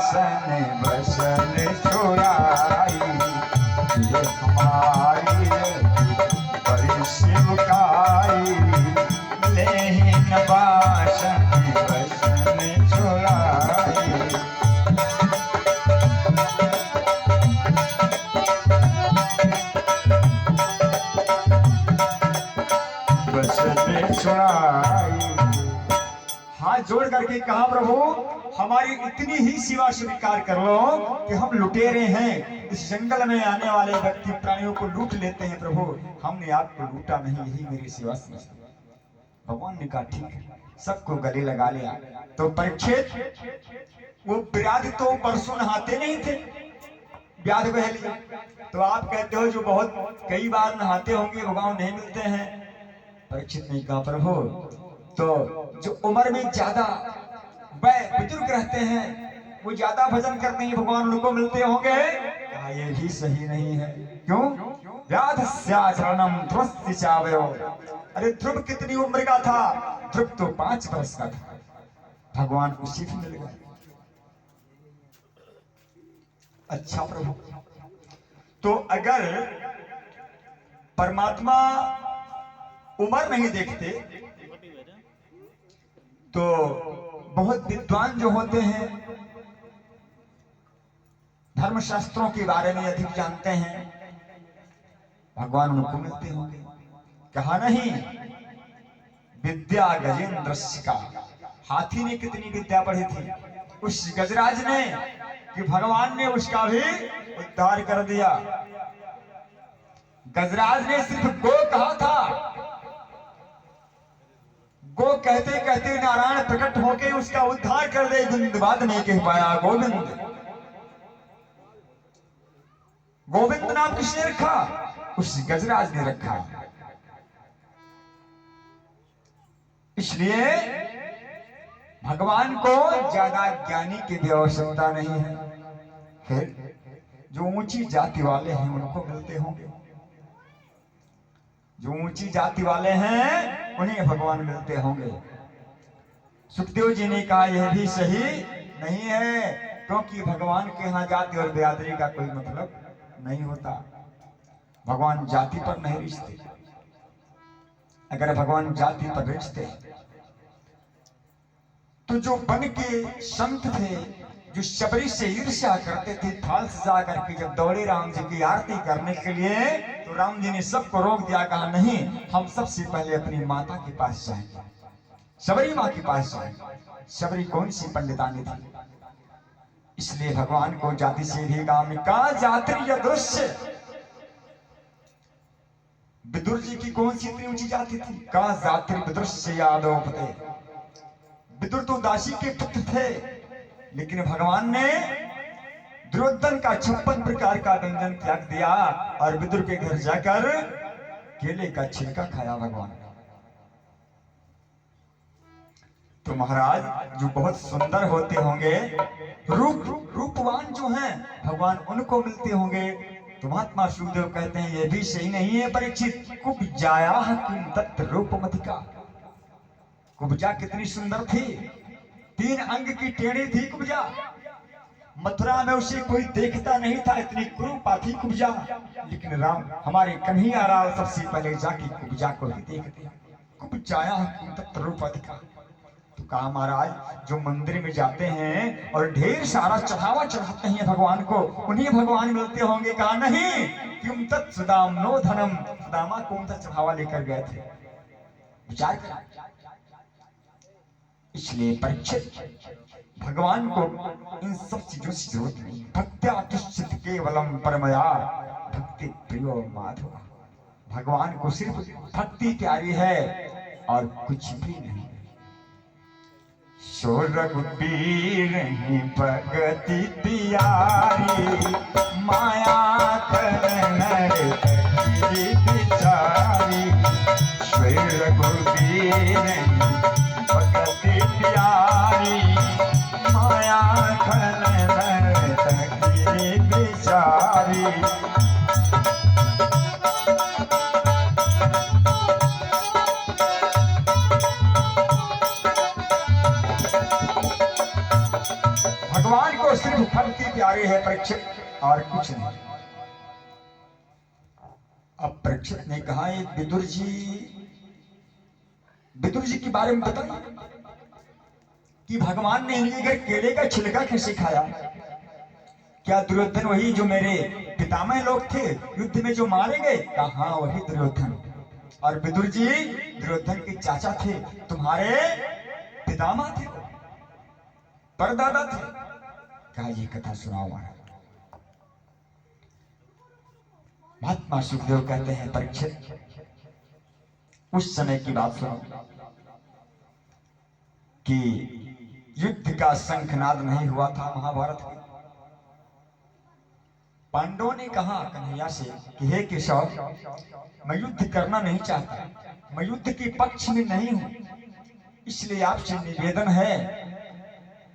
बासन बसन छुड़ाई, ये हमारी बड़ी शिवकाई, लेहिन बासन बसन छुड़ाई। बसन छुड़ाई। हाथ जोड़ करके कहा, प्रभु हमारी इतनी ही सेवा स्वीकार कर लो कि हम लुटेरे हैं, इस जंगल में आने वाले व्यक्ति प्राणियों को लूट लेते हैं। प्रभु हमने आपको लूटा नहीं, यही मेरी सेवा समझती। भगवान ने कहा ठीक है, सबको गले लगा लिया। तो परीक्षित वो विराट तो परसों नहाते नहीं थे, व्याध बह लिया। तो आप कहते हो जो बहुत कई बार नहाते होंगे भगवान नहीं मिलते हैं। परीक्षित ने कहा प्रभु तो जो उम्र में ज्यादा बुजुर्ग रहते हैं वो ज्यादा भजन करते हैं, भगवान उनको मिलते होंगे। कहा ये भी सही नहीं है। क्यों? व्याधस्याचरणम ध्रुवस्य चावयो। अरे ध्रुव कितनी उम्र का था? ध्रुव तो 5 वर्ष का था, भगवान उसी भी मिल गए। अच्छा प्रभु, तो अगर परमात्मा उम्र नहीं देखते तो बहुत विद्वान जो होते हैं, धर्मशास्त्रों के बारे में अधिक जानते हैं, भगवान उनको मिलते होंगे। कहा नहीं, विद्या गजेंद्र का, हाथी ने कितनी विद्या पढ़ी थी उस गजराज ने कि भगवान ने उसका भी उद्धार कर दिया। गजराज ने सिर्फ गो कहा था, गो कहते कहते नारायण प्रकट होके उसका उद्धार कर दे। गोविंद बाद नहीं कह पाया गोविंद। गोविंद नाम किसने रखा? उस गजराज ने रखा। इसलिए भगवान को ज्यादा ज्ञानी की भी आवश्यकता नहीं है। फिर जो ऊंची जाति वाले हैं उनको मिलते होंगे, जो ऊंची जाति वाले हैं उन्हें भगवान मिलते होंगे। सुखदेव जी ने कहा यह भी सही नहीं है, क्योंकि भगवान के यहाँ जाति और बिरादरी का कोई मतलब नहीं होता। भगवान जाति पर नहीं रिश्ते। अगर भगवान जाति पर रिश्ते तो जो बन के संत थे, जो शबरी से ईर्ष्या करते थे, थाल सजा करके जब दौड़े राम जी की आरती करने के लिए, तो राम जी ने सबको रोक दिया। कहा नहीं, हम सबसे पहले अपनी माता के पास जाएंगे, शबरी माँ के पास जाएंगे। शबरी कौन सी पंडितानी थी? इसलिए भगवान को जाति से भी काम का जाति दृश्य। विदुर जी की कौन सी इतनी ऊंची जाति थी? का जाति विदुर यादव पते। विदुर तो दासी के पुत्र थे, लेकिन भगवान ने दुर्योधन का 56 प्रकार का व्यंजन त्याग दिया और विदुर के घर जाकर केले का छिलका खाया भगवान। तो महाराज जो बहुत सुंदर होते होंगे, रूपवान जो हैं, भगवान उनको मिलते होंगे। तो महात्मा सुखदेव कहते हैं यह भी सही नहीं है परीक्षित। कुब्जाया किम तत् रूपमतिका। कुब्जा कितनी सुंदर थी, 3 अंग की टेढ़ी थी कुब्जा। मथुरा में उसे कोई देखता नहीं था, इतनी कुरूपा थी कुब्जा। लेकिन राम हमारे कन्हैया राव सबसे पहले जाके कुब्जा को ही देख दिया। कुब्जाया किम तत् रूपमतिका। तो कहा महाराज जो मंदिर में जाते हैं और ढेर सारा चढ़ावा चढ़ाते हैं भगवान को, उन्हीं भगवान मिलते होंगे। कहा नहीं, किम तत् सुदाम नो धनम। सुदामा कौन सा चढ़ावा लेकर गए थे? विचार करा। इसलिए परीक्षित भगवान को इन सब चीजों से जरूरत नहीं। भक्त्यातिष्ठित केवलम परमया भक्ति प्रियो माधव। भगवान को सिर्फ भक्ति प्यारी है और कुछ भी नहीं। सो रघुबीर भगति प्यारी, माया करनर बिचारी। सो रघुबीर भगति प्यारी, माया करनर बिचारी। भगवान को सिर्फ फल की प्यारे है परीक्षित, और कुछ नहीं। अब परीक्षित ने कहा, ये विदुर जी के बारे में बताइए कि भगवान ने इनके घर केले का छिलका कैसे खाया। क्या दुर्योधन वही जो मेरे पितामह लोग थे, युद्ध में जो मारे गए? कहा हाँ, वही दुर्योधन। और विदुर जी दुर्योधन के चाचा थे, तुम्हारे पितामह थे, परदादा थे। कहा ये कथा सुनाओ महाराज। महात्मा सुखदेव कहते हैं, परीक्षित उस समय की बात सुनो कि युद्ध का शंखनाद नहीं हुआ था महाभारत में। पांडवों ने कहा कन्हैया से कि हे केशव, मैं युद्ध करना नहीं चाहता, मैं युद्ध के पक्ष में नहीं हूं, इसलिए आपसे निवेदन है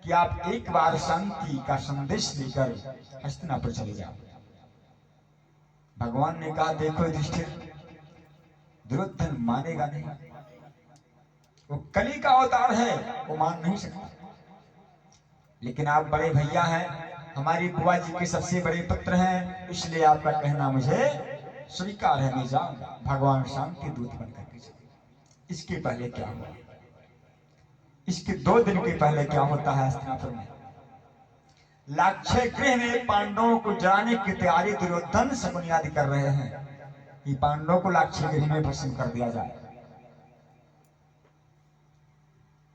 कि आप एक बार शांति का संदेश लेकर हस्तिनापुर चले जाओ। भगवान ने कहा, देखो युधिष्ठिर, दुर्योधन मानेगा नहीं, वो कली का अवतार है, वो मान नहीं सकता। लेकिन आप बड़े भैया हैं, हमारी बुआ जी के सबसे बड़े पुत्र हैं, इसलिए आपका कहना मुझे स्वीकार है, मैं जाऊंगा। भगवान शांति दूत बनकर के चले। इसके पहले क्या हुआ? इसके 2 दिन के पहले क्या होता है हस्तिनापुर में? लाक्षय गृह में पांडवों को जाने की तैयारी दुर्योधन से बुनियादी कर रहे हैं कि पांडवों को लाक्षय गृह में भस्म कर दिया जाए।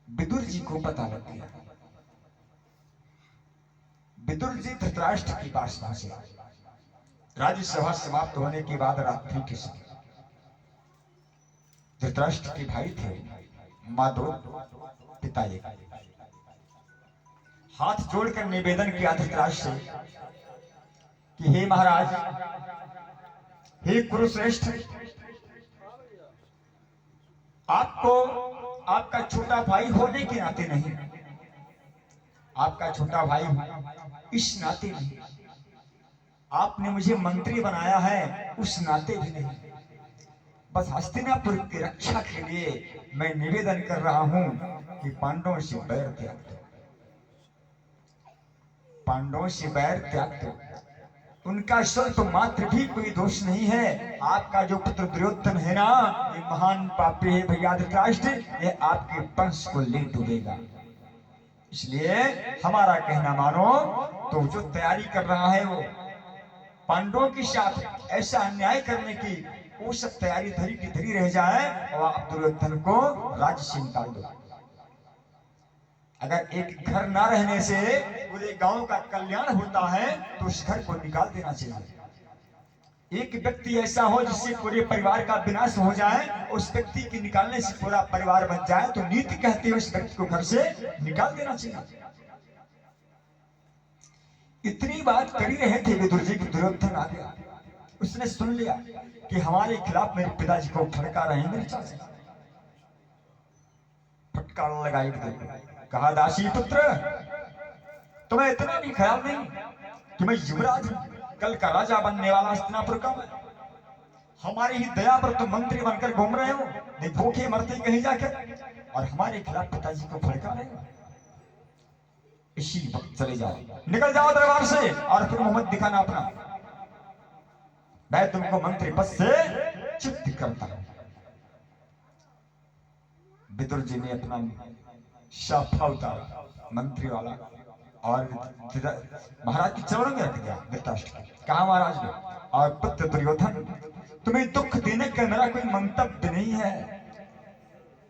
विदुर जी को पता लग गया। विदुर जी धृतराष्ट्र के पास पहुंचे। राज्यसभा समाप्त होने के बाद रात्रि के समय धृतराष्ट्र के भाई थे माधव, पिताजी, हाथ जोड़कर निवेदन किया धृतराष्ट्र से कि हे महाराज, हे कुरुश्रेष्ठ, आपको आपका छोटा भाई होने के नाते नहीं, आपका छोटा भाई इस नाते नहीं, आपने मुझे मंत्री बनाया है उस नाते भी नहीं, बस हस्तिनापुर की रक्षा के लिए मैं निवेदन कर रहा हूं कि पांडवों से बैर त्याग दो, पांडवों से बैर त्याग दो। उनका स्वल्प मात्र भी कोई दोष नहीं है। आपका जो पुत्र दुर्योधन है ना, ये महान पापी है भैया धृतराष्ट्र, ये आपके वंश को ले डूबेगा। इसलिए हमारा कहना मानो। तो जो तैयारी कर रहा है वो पांडवों के साथ ऐसा अन्याय करने की, वो सब तैयारी धरी की धरी रह जाए और आप दुर्योधन को राज्य से निकाल दो। अगर एक घर ना रहने से पूरे गांव का कल्याण होता है तो उस घर को निकाल देना चाहिए। एक व्यक्ति ऐसा हो जिससे पूरे परिवार का विनाश हो जाए, उस व्यक्ति के निकालने से पूरा परिवार बच जाए, तो नीति कहती है उस व्यक्ति को घर से निकाल देना चाहिए। इतनी बात कर ही रहे थे विदुर जी, दुर्योधन आ गया। उसने सुन लिया कि हमारे खिलाफ मेरे पिताजी को फटका रहे हैं मेरे चाचा। फटकार लगाई, कहा दासी पुत्र, तुम्हें इतना भी ख्याल नहीं कि मैं युवराज हूं, कल का राजा बनने वाला हस्तिनापुर का मैं, हमारी ही दया पर तुम मंत्री बनकर घूम रहे हो, नहीं भूखे मरते कहीं जाकर, और हमारे खिलाफ पिताजी को फटका रहे हो। इसी वक्त चले जाओ, निकल जाओ दरबार से, और फिर मोहम्मद दिखाना अपना, मैं तुमको मंत्री पद से च्युत करता हूं। विदुर जी ने अपना शाफा उतारा मंत्री वाला और महाराज के चरणों में रख दिया धृतराष्ट्र। कहा महाराज ने, और पुत्र दुर्योधन, तुम्हें दुख देने का मेरा कोई मंतव्य नहीं है,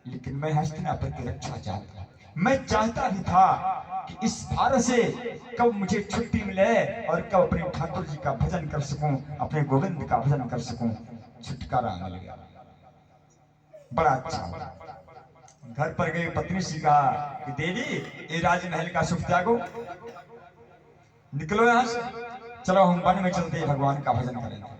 लेकिन मैं हस्तिनापुर की रक्षा चाहता हूं। मैं चाहता भी था कि इस भारत से कब मुझे छुट्टी मिले और कब अपने ठाकुर जी का भजन कर सकूं, अपने गोविंद का भजन कर सकूं। छुटकारा मिल गया, बड़ा अच्छा हुआ। घर पर गई पत्नी से कहा कि देवी, ये राजमहल का सुख त्यागो, निकलो यहां से, चलो हम वन में चलते हैं, भगवान का भजन करेंगे।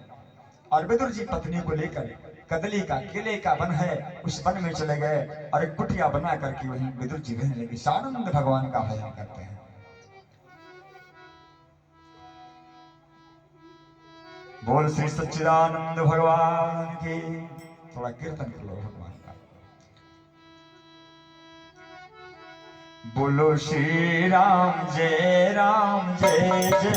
और विदुर जी पत्नी को लेकर कदली का केले का वन है, उस वन में चले गए और एक कुटिया बना करके वहीं विदुर जी रहने लगे, सानंद भगवान का भजन करते हैं। बोल श्री सच्चिदानंद भगवान की। थोड़ा कीर्तन कर लो भगवान का। बोलो श्री राम जय जय